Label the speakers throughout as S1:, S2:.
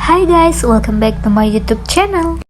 S1: Hi guys, welcome back to my YouTube channel.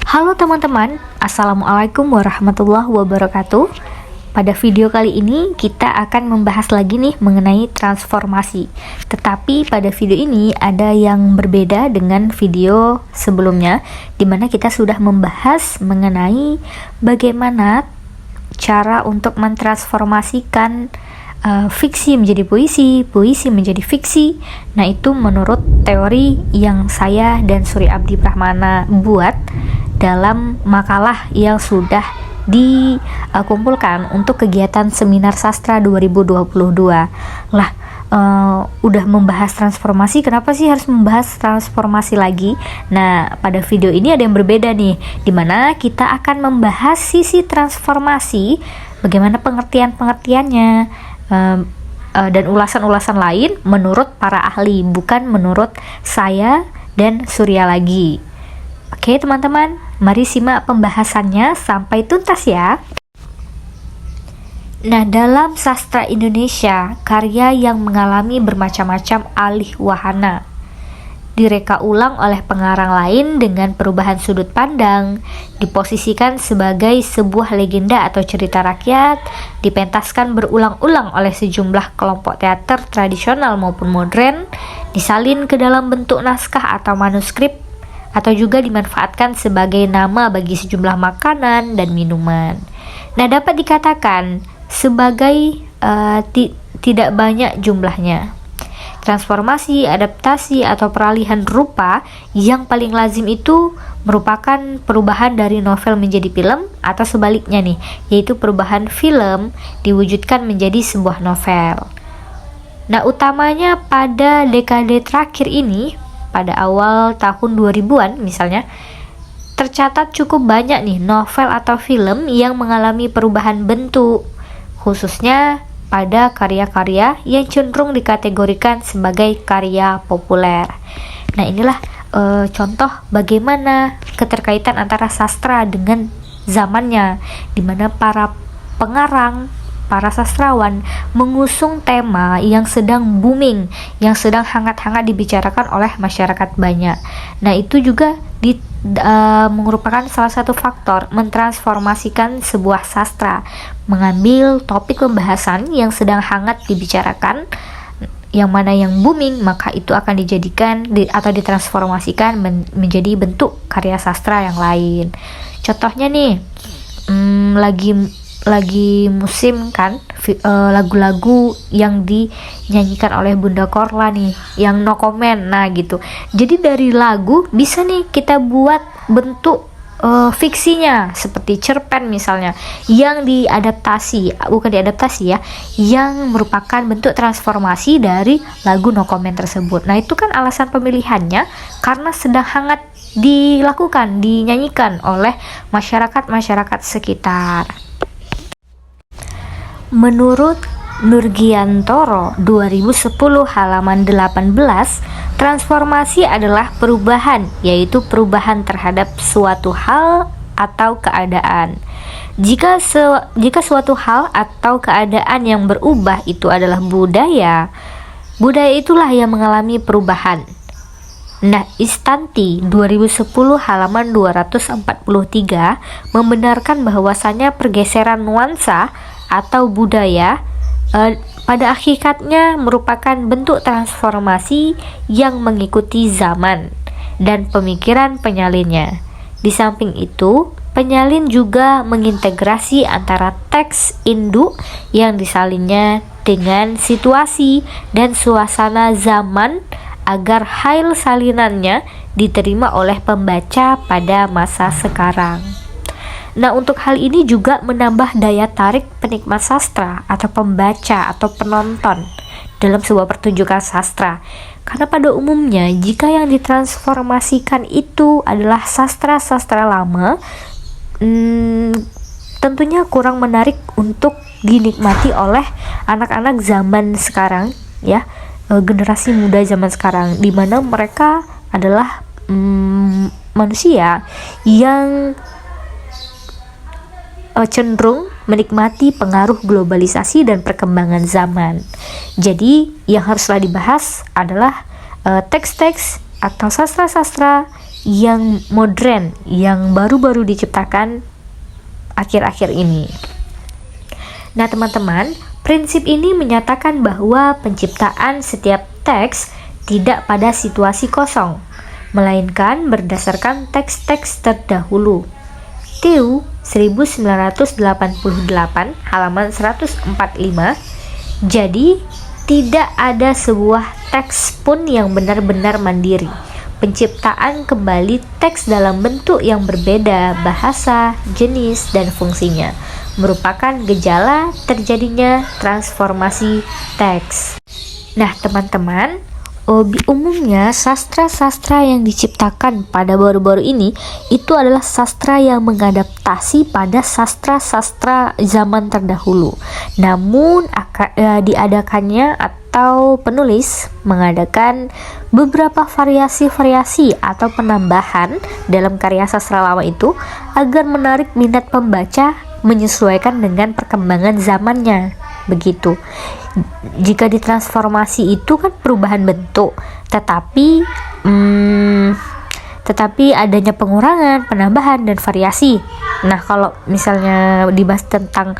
S1: Halo teman-teman, Assalamualaikum warahmatullahi wabarakatuh. Pada video kali ini kita akan membahas lagi nih mengenai transformasi. Tetapi pada video ini ada yang berbeda dengan video sebelumnya, dimana kita sudah membahas mengenai bagaimana cara untuk mentransformasikan fiksi menjadi puisi, puisi menjadi fiksi. Nah, itu menurut teori yang saya dan Suri Abdi Prahmana buat dalam makalah yang sudah dikumpulkan untuk kegiatan seminar sastra 2022. Lah, udah membahas transformasi, kenapa sih harus membahas transformasi lagi? Nah, pada video ini ada yang berbeda nih, dimana kita akan membahas sisi transformasi, bagaimana pengertian-pengertiannya, dan ulasan-ulasan lain menurut para ahli, bukan menurut saya dan Surya lagi. Oke teman-teman, mari simak pembahasannya sampai tuntas ya. Nah, dalam sastra Indonesia, karya yang mengalami bermacam-macam alih wahana direka ulang oleh pengarang lain dengan perubahan sudut pandang, diposisikan sebagai sebuah legenda atau cerita rakyat, dipentaskan berulang-ulang oleh sejumlah kelompok teater tradisional maupun modern, disalin ke dalam bentuk naskah atau manuskrip, atau juga dimanfaatkan sebagai nama bagi sejumlah makanan dan minuman. Nah, dapat dikatakan sebagai tidak banyak jumlahnya. Transformasi, adaptasi, atau peralihan rupa yang paling lazim itu merupakan perubahan dari novel menjadi film, atau sebaliknya nih, yaitu perubahan film diwujudkan menjadi sebuah novel. Nah, utamanya pada dekade terakhir ini, pada awal tahun 2000-an misalnya, tercatat cukup banyak nih novel atau film yang mengalami perubahan bentuk, khususnya pada karya-karya yang cenderung dikategorikan sebagai karya populer. Nah, inilah contoh bagaimana keterkaitan antara sastra dengan zamannya, di mana para pengarang, para sastrawan mengusung tema yang sedang booming, yang sedang hangat-hangat dibicarakan oleh masyarakat banyak. Nah, itu juga merupakan salah satu faktor mentransformasikan sebuah sastra, mengambil topik pembahasan yang sedang hangat dibicarakan, yang mana yang booming, maka itu akan dijadikan atau ditransformasikan menjadi bentuk karya sastra yang lain. Contohnya nih, lagi musim kan lagu-lagu yang dinyanyikan oleh Bunda Korla nih, yang no comment. Nah gitu, jadi dari lagu bisa nih kita buat bentuk fiksinya, seperti cerpen misalnya, yang yang merupakan bentuk transformasi dari lagu no comment tersebut. Nah, itu kan alasan pemilihannya karena sedang hangat dinyanyikan oleh masyarakat sekitar. Menurut Nurgiantoro 2010 halaman 18, transformasi adalah perubahan, yaitu perubahan terhadap suatu hal atau keadaan. Jika suatu hal atau keadaan yang berubah itu adalah budaya itulah yang mengalami perubahan. Nah, Istanti 2010 halaman 243 membenarkan bahwasanya pergeseran nuansa atau budaya pada hakikatnya merupakan bentuk transformasi yang mengikuti zaman dan pemikiran penyalinnya. Di samping itu, penyalin juga mengintegrasi antara teks induk yang disalinnya dengan situasi dan suasana zaman agar hail salinannya diterima oleh pembaca pada masa sekarang. Nah, untuk hal ini juga menambah daya tarik penikmat sastra atau pembaca atau penonton dalam sebuah pertunjukan sastra. Karena pada umumnya jika yang ditransformasikan itu adalah sastra-sastra lama, tentunya kurang menarik untuk dinikmati oleh anak-anak zaman sekarang ya, generasi muda zaman sekarang, di mana mereka adalah manusia yang cenderung menikmati pengaruh globalisasi dan perkembangan zaman. Jadi yang haruslah dibahas adalah teks-teks atau sastra-sastra yang modern, yang baru-baru diciptakan akhir-akhir ini. Nah teman-teman, prinsip ini menyatakan bahwa penciptaan setiap teks tidak pada situasi kosong, melainkan berdasarkan teks-teks terdahulu. Theo 1988 halaman 145. Jadi tidak ada sebuah teks pun yang benar-benar mandiri. Penciptaan kembali teks dalam bentuk yang berbeda, bahasa, jenis, dan fungsinya merupakan gejala terjadinya transformasi teks. Nah teman-teman, umumnya sastra-sastra yang diciptakan pada baru-baru ini itu adalah sastra yang mengadaptasi pada sastra-sastra zaman terdahulu. Namun diadakannya atau penulis mengadakan beberapa variasi-variasi atau penambahan dalam karya sastra lama itu agar menarik minat pembaca menyesuaikan dengan perkembangan zamannya. Begitu. Jika ditransformasi itu kan perubahan bentuk, tetapi adanya pengurangan, penambahan, dan variasi. Nah, kalau misalnya dibahas tentang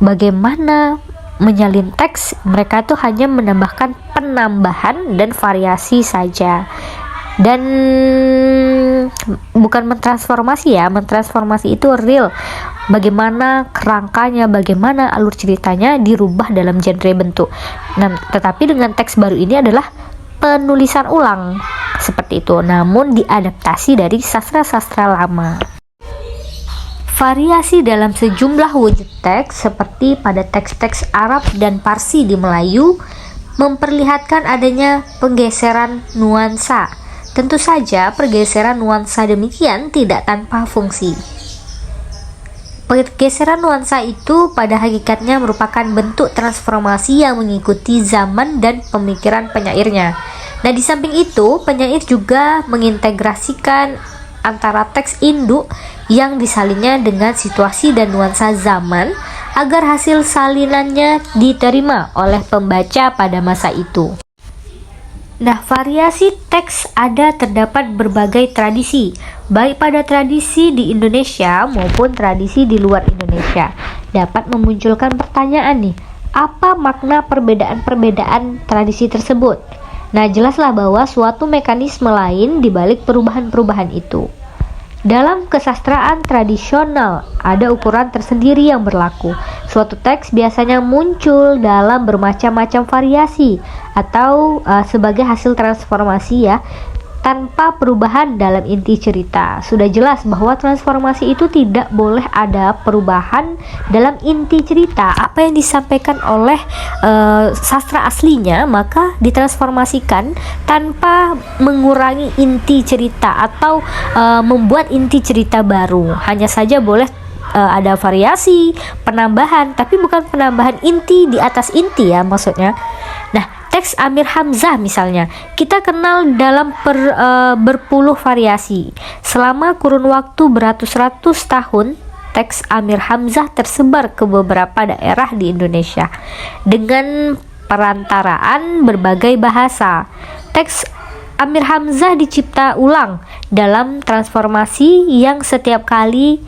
S1: bagaimana menyalin teks, mereka tuh hanya menambahkan penambahan dan variasi saja. Dan bukan mentransformasi ya, mentransformasi itu real, bagaimana kerangkanya, bagaimana alur ceritanya dirubah dalam genre bentuk. Nah, tetapi dengan teks baru ini adalah penulisan ulang seperti itu, namun diadaptasi dari sastra-sastra lama. Variasi dalam sejumlah wujud teks seperti pada teks-teks Arab dan Parsi di Melayu memperlihatkan adanya penggeseran nuansa. Tentu saja pergeseran nuansa demikian tidak tanpa fungsi. Pergeseran nuansa itu pada hakikatnya merupakan bentuk transformasi yang mengikuti zaman dan pemikiran penyairnya. Nah, di samping itu, penyair juga mengintegrasikan antara teks induk yang disalinnya dengan situasi dan nuansa zaman agar hasil salinannya diterima oleh pembaca pada masa itu. Nah, variasi teks terdapat berbagai tradisi, baik pada tradisi di Indonesia maupun tradisi di luar Indonesia. Dapat memunculkan pertanyaan nih, apa makna perbedaan-perbedaan tradisi tersebut? Nah, jelaslah bahwa suatu mekanisme lain di balik perubahan-perubahan itu. Dalam kesastraan tradisional, ada ukuran tersendiri yang berlaku. Suatu teks biasanya muncul dalam bermacam-macam variasi atau sebagai hasil transformasi ya, tanpa perubahan dalam inti cerita. Sudah jelas bahwa transformasi itu tidak boleh ada perubahan dalam inti cerita. Apa yang disampaikan oleh sastra aslinya maka ditransformasikan tanpa mengurangi inti cerita atau membuat inti cerita baru. Hanya saja boleh ada variasi, penambahan, tapi bukan penambahan inti di atas inti ya maksudnya. Nah, teks Amir Hamzah misalnya, kita kenal dalam berpuluh variasi. Selama kurun waktu beratus-ratus tahun, teks Amir Hamzah tersebar ke beberapa daerah di Indonesia dengan perantaraan berbagai bahasa. Teks Amir Hamzah dicipta ulang dalam transformasi yang setiap kali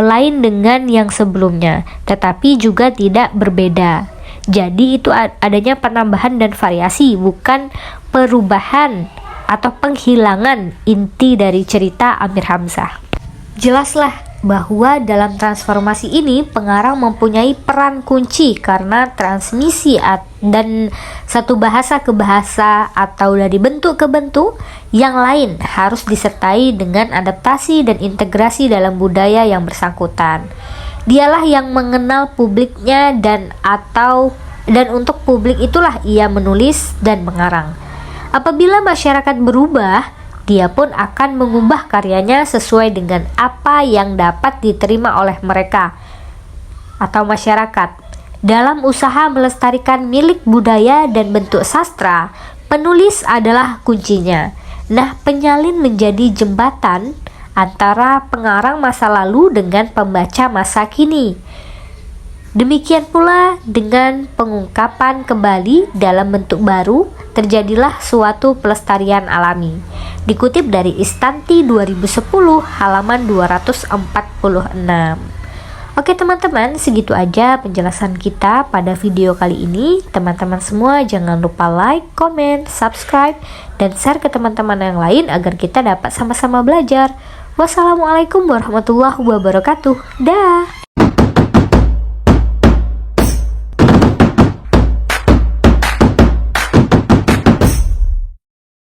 S1: lain dengan yang sebelumnya, tetapi juga tidak berbeda. Jadi itu adanya penambahan dan variasi, bukan perubahan atau penghilangan inti dari cerita Amir Hamzah. Jelaslah bahwa dalam transformasi ini pengarang mempunyai peran kunci karena transmisi dan satu bahasa ke bahasa atau dari bentuk ke bentuk yang lain harus disertai dengan adaptasi dan integrasi dalam budaya yang bersangkutan. Dialah yang mengenal publiknya dan untuk publik itulah ia menulis dan mengarang. Apabila masyarakat berubah, dia pun akan mengubah karyanya sesuai dengan apa yang dapat diterima oleh mereka atau masyarakat. Dalam usaha melestarikan milik budaya dan bentuk sastra, penulis adalah kuncinya. Nah, penyalin menjadi jembatan antara pengarang masa lalu dengan pembaca masa kini. Demikian pula dengan pengungkapan kembali dalam bentuk baru, terjadilah suatu pelestarian alami. Dikutip dari Istanti 2010 halaman 246. Oke teman-teman, segitu aja penjelasan kita pada video kali ini. Teman-teman semua jangan lupa like, comment, subscribe, dan share ke teman-teman yang lain agar kita dapat sama-sama belajar. Wassalamualaikum warahmatullahi wabarakatuh. Dah.